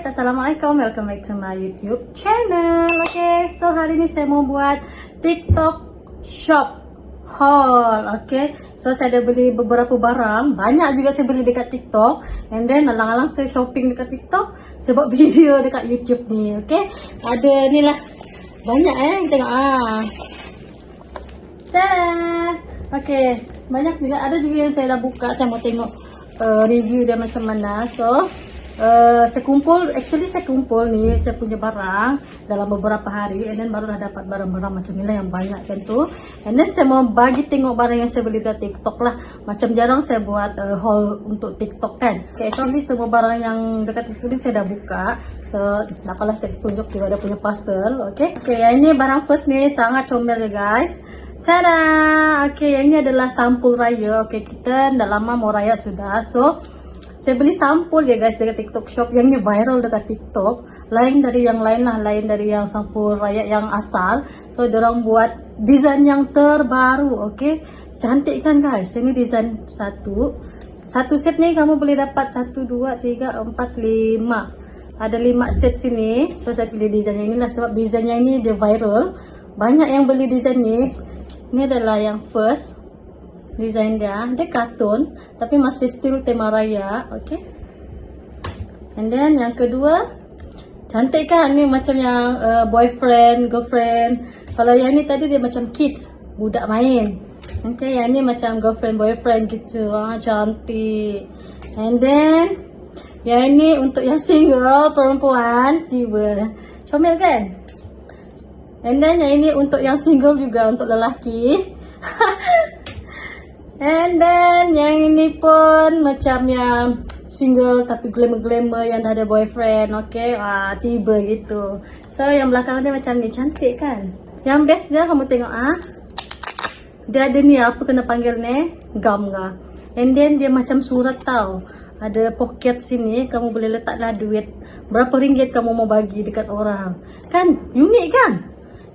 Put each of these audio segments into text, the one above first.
Assalamualaikum, welcome back to my YouTube channel. Okay, so hari ini saya mau buat TikTok shop haul. Okay, so saya ada beli beberapa barang, banyak juga saya beli dekat TikTok, and then alang-alang saya shopping dekat TikTok, saya buat video dekat YouTube ni. Okay, ada ni lah, banyak tengok Okay, banyak juga, ada juga yang saya dah buka, saya mau tengok review dia macam mana. So saya kumpul ni saya punya barang dalam beberapa hari, and then baru dah dapat barang-barang macam ni lah yang banyak macam tu. And then saya mau bagi tengok barang yang saya beli dari TikTok lah. Macam jarang saya buat haul untuk TikTok kan. Okay, actually semua barang yang dekat TikTok ni saya dah buka. So tak apalah, saya tunjuk juga ada punya parcel. Okay, yang ini barang first ni sangat comel ya guys. Tada! Okay, yang ini adalah sampul raya. Okay, kita dah lama mau raya sudah. So saya beli sampul ya guys dekat TikTok shop. Yang ni viral dekat TikTok. Lain dari yang lain lah, lain dari yang sampul raya yang asal. So dorang buat desain yang terbaru. Okay, cantik kan guys. Ini desain satu set ni kamu boleh dapat 1, 2, 3, 4, 5. Ada 5 set sini. So saya pilih desain yang ini lah sebab desain yang ini dia viral. Banyak yang beli desain ni. Ini adalah yang first. Desain dia kartun tapi masih still tema raya. Okay, and then yang kedua cantik kan, ni macam yang boyfriend, girlfriend. Kalau yang ni tadi dia macam kids, budak main. Okay, yang ni macam girlfriend, boyfriend gitu. Cantik. And then yang ini untuk yang single, perempuan, tiba comel kan. And then yang ini untuk yang single juga, untuk lelaki. And then yang ini pun macam yang single tapi glamour-glamour yang dah ada boyfriend. Okay, tiba gitu. So yang belakang dia macam ni, cantik kan. Yang best dia kamu tengok dia ada ni, apa kena panggil ni, gum ke. And then dia macam surat tau. Ada poket sini, kamu boleh letaklah duit. Berapa ringgit kamu mau bagi dekat orang. Kan unik kan,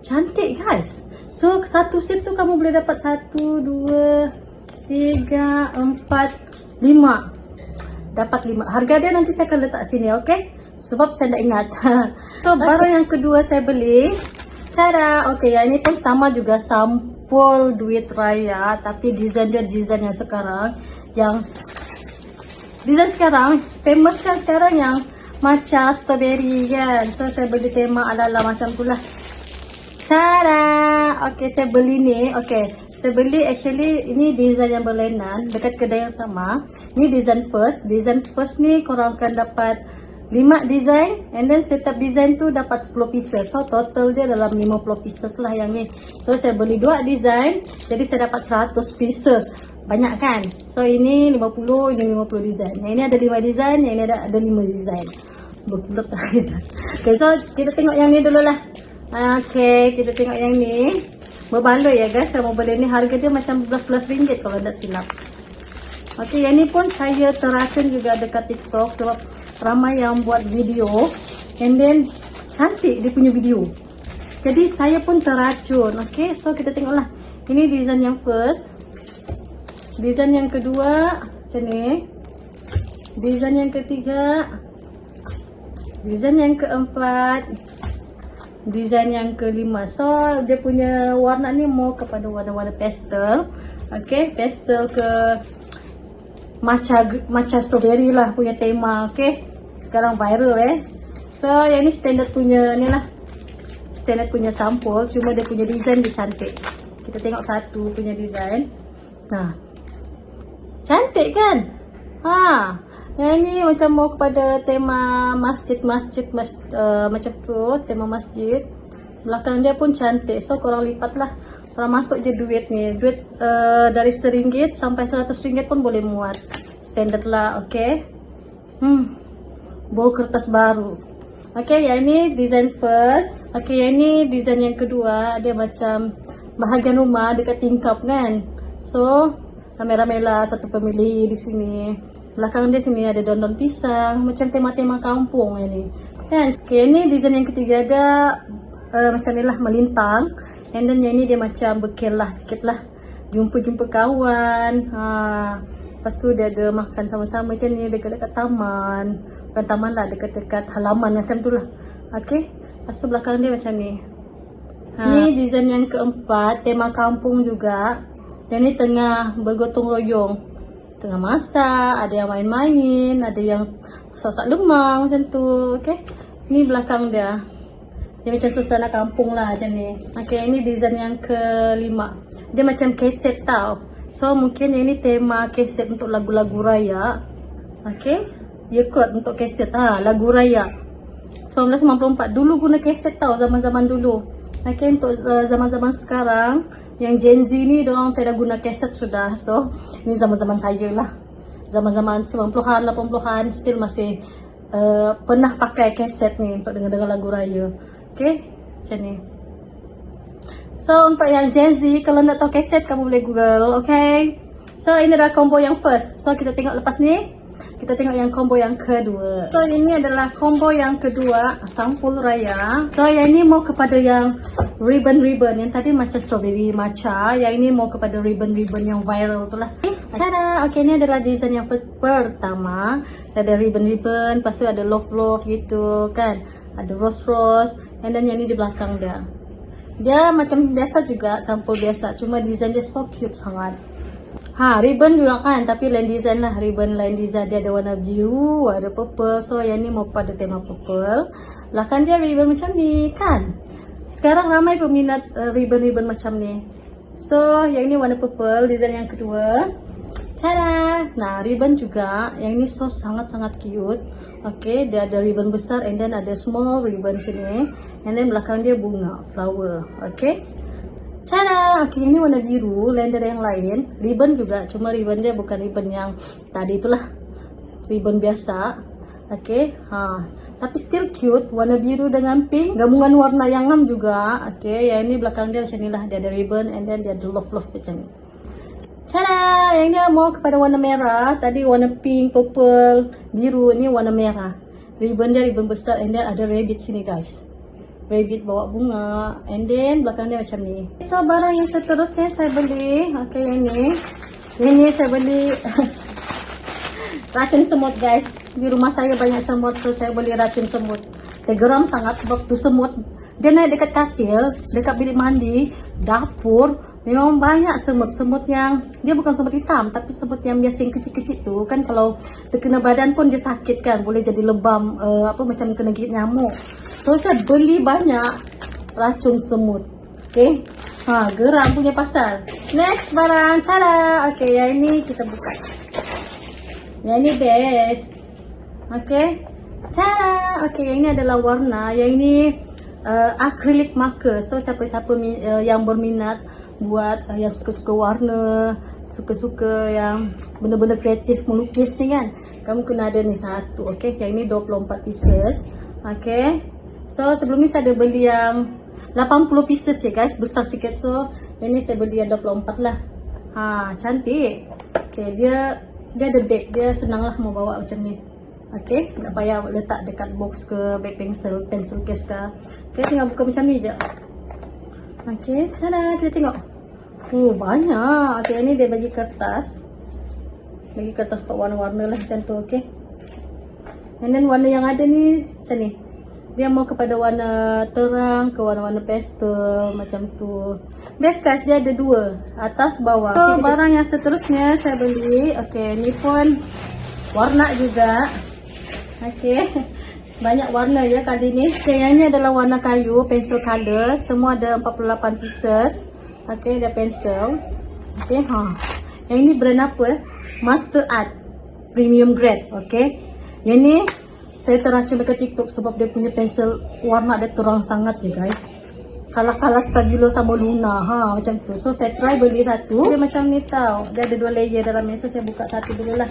cantik guys. So satu set tu kamu boleh dapat 1, 2, 3, 4, 5. Dapat 5. Harga dia nanti saya akan letak sini, okay? Sebab saya tak ingat. So barang yang kedua saya beli, cara. Okay, yang ini pun sama juga, sampul duit raya, tapi desain dia desain yang sekarang, yang desain sekarang famous kan sekarang, yang macam strawberry kan. So saya beli tema ala-ala macam tu lah. Cara. Okay, saya beli ni. Okay, saya beli actually ini desain yang berlainan dekat kedai yang sama. Ini desain first. Desain first ni korang akan dapat 5 desain, and then setiap desain tu dapat 10 pieces. So total dia dalam 50 pieces lah yang ni. So saya beli 2 desain, jadi saya dapat 100 pieces. Banyak kan? So ini 50, ini 50 desain. Yang ini ada 5 desain, yang ini ada 5 desain. Bulat. Okay, so kita tengok yang ni dulu lah. Okay, kita tengok yang ni. Berbaloi ya guys, saya mau beli ni, harga dia macam 11 ringgit kalau tak silap. Okay, yang ni pun saya teracun juga dekat TikTok sebab ramai yang buat video, and then cantik dia punya video. Jadi saya pun teracun. Okay, so kita tengoklah. Ini desain yang first. Desain yang kedua macam ni. Desain yang ketiga. Desain yang keempat. Desain yang kelima. So dia punya warna ni mau kepada warna-warna pastel. Okay, pastel ke matcha strawberry lah punya tema. Okay, sekarang viral So yang ni standard punya ni lah, standard punya sampul, cuma dia punya desain dia cantik. Kita tengok satu punya desain. Nah, cantik kan. Yang ni macam mau kepada tema masjid macam tu, tema masjid. Belakang dia pun cantik. So korang lipat lah, korang masuk je duit ni. Duit dari RM1 sampai RM100 pun boleh muat. Standard lah. Okay, bawa kertas baru. Okay, yang ni design first. Okay, yang ni design yang kedua. Dia macam bahagian rumah dekat tingkap kan. So ramai-ramai lah, satu family di sini. Belakang dia sini ada daun-daun pisang, macam tema-tema kampung ini. Kan? Okay, ini desain yang ketiga ada macam ni lah, melintang. And then yang ni dia macam berkelah sikit lah, jumpa-jumpa kawan. Lepas tu dia ada makan sama-sama macam ni dekat taman. bukan taman lah, dekat-dekat halaman macam tu lah. Okay, lepas tu belakang dia macam ni. Ni design yang keempat, tema kampung juga. Yang ni tengah bergotong royong, tengah masak, ada yang main-main, ada yang masak lemang macam tu. Okay, ni belakang dia. Dia macam suasana kampung lah macam ni. Okay, ini design yang kelima. Dia macam keset tau. So mungkin ini tema keset untuk lagu-lagu raya. Okay, dia kot untuk keset lagu raya 1994. Dulu guna keset tau, zaman-zaman dulu. Okay, untuk zaman-zaman sekarang yang Gen Z ni diorang tidak guna keset sudah. So ni zaman-zaman saya lah, zaman-zaman 90-an 80-an still masih pernah pakai keset ni untuk dengar-dengar lagu raya. Okay, macam ni. So untuk yang Gen Z, kalau nak tahu keset kamu boleh Google. Okay, so ini adalah combo yang first. So kita tengok lepas ni, kita tengok yang combo yang kedua. So ini adalah combo yang kedua, sampul raya. So yang ini mau kepada yang ribbon-ribbon. Yang tadi macam strawberry matcha, yang ini mau kepada ribbon-ribbon yang viral tu lah. Tada! Okay, ini adalah design yang pertama. Ada ribbon-ribbon, lepas tu ada love-love gitu kan. Ada rose-rose, and then yang ini di belakang dia. Dia macam biasa juga, sampul biasa. Cuma design dia so cute sangat. Ribbon juga kan, tapi lain design lah. Ribbon lain design, dia ada warna biru, ada purple. So yang ni mau pada tema purple. Belakang dia ribbon macam ni kan. Sekarang ramai peminat ribbon-ribbon macam ni. So yang ni warna purple, design yang kedua. Tada! Nah, ribbon juga. Yang ni so sangat-sangat cute. Okay, dia ada ribbon besar and then ada small ribbon sini. And then belakang dia bunga, flower. Okay. Tada! Okay, ini warna biru, lain dari yang lain. Ribbon juga, cuma ribbon dia bukan ribbon yang tadi itulah. Ribbon biasa. Okay, tapi still cute. Warna biru dengan pink, gabungan warna yang ngam juga. Okay, yang ini belakang dia macam ni lah. Dia ada ribbon and then dia ada love-love macam ni. Tada! Yang ni mau kepada warna merah. Tadi warna pink, purple, biru. Ni warna merah. Ribbon dia ribbon besar and then ada rabbit sini guys. Rabbit bawa bunga, and then belakang dia macam ni. So barang yang seterusnya saya beli, okay, yang ni saya beli racun semut guys. Di rumah saya banyak semut, so saya beli racun semut. Saya geram sangat sebab tu semut dia naik dekat katil, dekat bilik mandi, dapur. Memang banyak semut yang dia bukan semut hitam, tapi semut yang biasa yang kecil-kecil tu kan, kalau terkena badan pun dia sakit kan, boleh jadi lebam, macam kena gigit nyamuk. So saya beli banyak racun semut. Okay, geram punya pasal. Next barang, cara. Okay, yang ini kita buka. Yang ini best. Okay, cara. Okay, yang ini adalah warna. Yang ini acrylic marker. So siapa-siapa yang berminat buat yang suka-suka warna, suka-suka yang benda-benda kreatif melukis ni kan, kamu kena ada ni satu. Okay, yang ni 24 pieces. Okay, so sebelum ni saya ada beli yang 80 pieces ya guys, besar sikit. So yang ni saya beli yang 24 lah. Cantik. Okay, dia ada bag, dia senang lah mau bawa macam ni. Okay, tak payah letak dekat box ke, bag pencil case ke. Okay, tinggal buka macam ni je. Okay, tada, kita tengok. Banyak. Okay, ini dia bagi kertas. Bagi kertas untuk warna-warna lah macam tu. Okay, and then warna yang ada ni macam ni. Dia mau kepada warna terang ke warna-warna pastel macam tu. Best guys, dia ada dua, atas bawah. So barang yang seterusnya saya beli. Okay, ni pun warna juga. Okay, banyak warna ya kali ni. Okay, yang ni adalah warna kayu, pencil color. Semua ada 48 pieces. Okay, dia pensel. Okay, yang ini brand apa? Master Art Premium Grade. Okay, yang ni saya teracun dekat TikTok sebab dia punya pensel warna dia terang sangat ya guys. Kalah-kalah Stabilo sama Luna. Macam tu. So saya try beli satu. Dia macam ni tau. Dia ada 2 layer dalam ni. So saya buka satu dulu lah,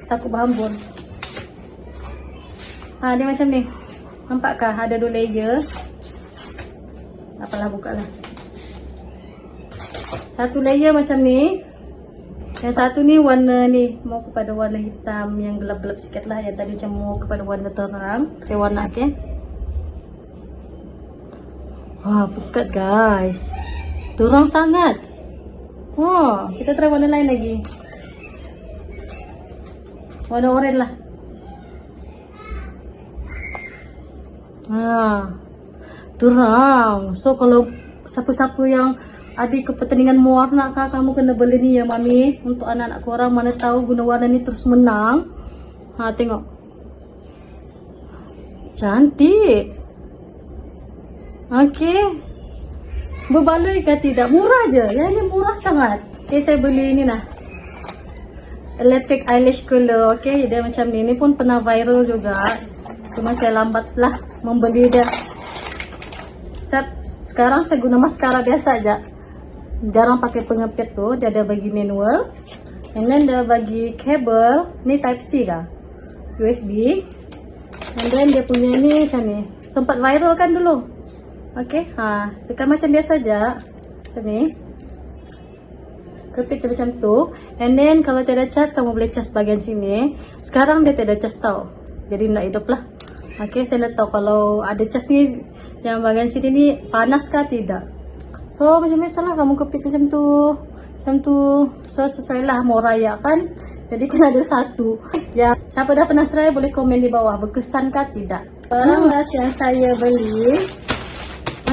takut berhambur. Dia macam ni. Nampakkah ada 2 layer? Apalah, buka lah. Satu layer macam ni. Yang satu ni warna ni, mau kepada warna hitam yang gelap-gelap sikit lah. Yang tadi macam mau kepada warna terang. Saya warna, okay. Pekat guys. Terang sangat. Kita try warna lain lagi. Warna oranye lah. Terang. So kalau siapa-siapa yang ada kepentingan warna kah, kamu kena beli ni ya mami. Untuk anak-anak korang, mana tahu guna warna ni terus menang. Tengok. Cantik. Okey. Berbaloi ke tidak? Murah je. Yang ni murah sangat. Okay, saya beli ni lah. Electric eyelash color. Okay, dia macam ni. Ni pun pernah viral juga. Cuma saya lambat lah membeli dia. Sekarang saya guna maskara biasa aja. Jarang pakai pengepit tu. Dia ada bagi manual. And then dia bagi kabel. Ni type C dah. USB. And then dia punya ni macam ni. Sempat viral kan dulu. Okay. Tekan macam biasa aja. Macam ni. Kepit macam tu. And then kalau tiada cas, kamu boleh cas bahagian sini. Sekarang dia tiada cas tau. Jadi nak hidup lah. Okay, saya nak tahu kalau ada cas ni, yang bahagian sini ni panas kah tidak. So macam biasa lah, kamu kepit macam tu. Macam tu. So sesuai lah, mau raya kan. Jadi kan ada satu. Ya, siapa dah pernah try boleh komen di bawah. Berkesan kah tidak. Sekarang yang saya beli.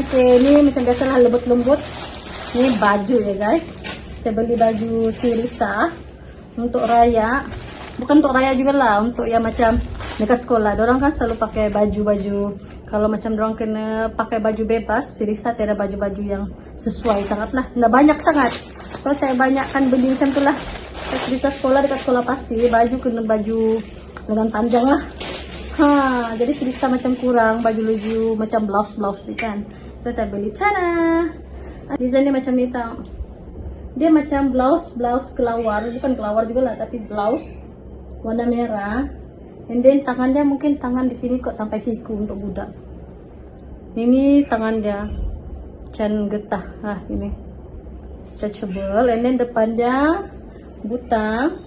Okay, ni macam biasa lah, lembut-lembut. Ni baju ya guys. Saya beli baju Sirisa untuk raya. Bukan untuk raya juga lah, untuk yang macam dekat sekolah. Diorang kan selalu pakai baju-baju. Kalau macam diorang kena pakai baju bebas, Sirisa tiada baju-baju yang sesuai sangat lah. Nggak banyak sangat. So saya banyakkan beli macam tu lah. Sirisa sekolah, dekat sekolah pasti baju kena baju lengan panjang lah. Jadi Sirisa macam kurang baju-baju macam blouse-blouse ni kan. So saya beli. Tada! Desain dia macam ni tau. Dia macam blouse kelawar, bukan kelawar juga lah, tapi blouse warna merah. And then tangan dia mungkin tangan di sini kok sampai siku untuk budak. Ini tangan dia macam getah. Ini stretchable. And then depan dia butang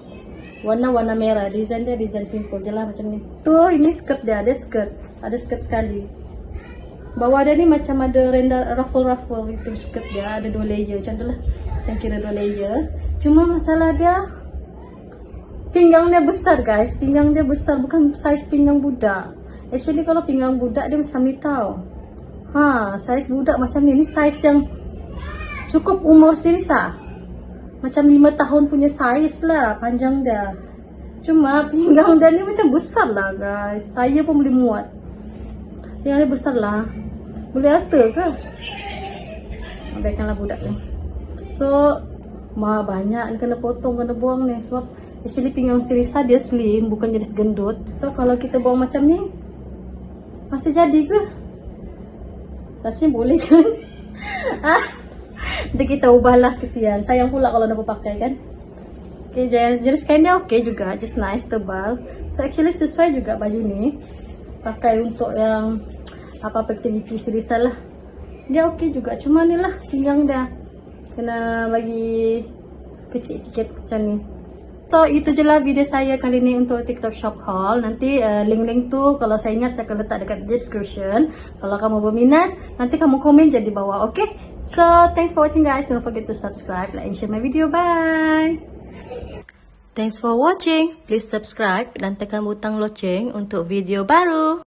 warna merah. Desain dia desain simple je lah macam ni. Tuh ini skirt dia, ada skirt sekali. Bawah dia ni macam ada renda ruffle itu skirt dia, ada 2 layer macam tu lah. Macam kira 2 layer. Cuma masalah dia pinggang dia besar guys. Pinggang dia besar, bukan saiz pinggang budak. Actually kalau pinggang budak dia macam ni tau. Saiz budak macam ni. Ni saiz yang cukup umur Sirisa. Macam 5 tahun punya saiz lah panjang dia. Cuma pinggang dia ni macam besar lah guys. Saya pun boleh muat. Yang ni besar lah. Boleh atur ke? Baikkanlah budak ni. So banyak kena potong, kena buang ni. Sebab actually pinggang Sirisa dia slim, bukan jadi gendut. So kalau kita buang macam ni, masih jadi ke? Rasanya boleh kan? Nanti kita ubahlah, kesian. Sayang pula kalau nak pakai kan. Okay, jenis kain dia okay juga. Just nice, tebal. So actually sesuai juga baju ni. Pakai untuk yang apa-apa aktiviti Sirisa lah. Dia okay juga. Cuma ni lah pinggang dia. Kena bagi kecil sikit macam ni. So itu je lah video saya kali ni untuk TikTok shop haul. Nanti link-link tu kalau saya ingat saya akan letak dekat description. Kalau kamu berminat, nanti kamu komen je di bawah. Okay? So thanks for watching guys. Don't forget to subscribe, like and share my video. Bye! Thanks for watching. Please subscribe dan tekan butang loceng untuk video baru.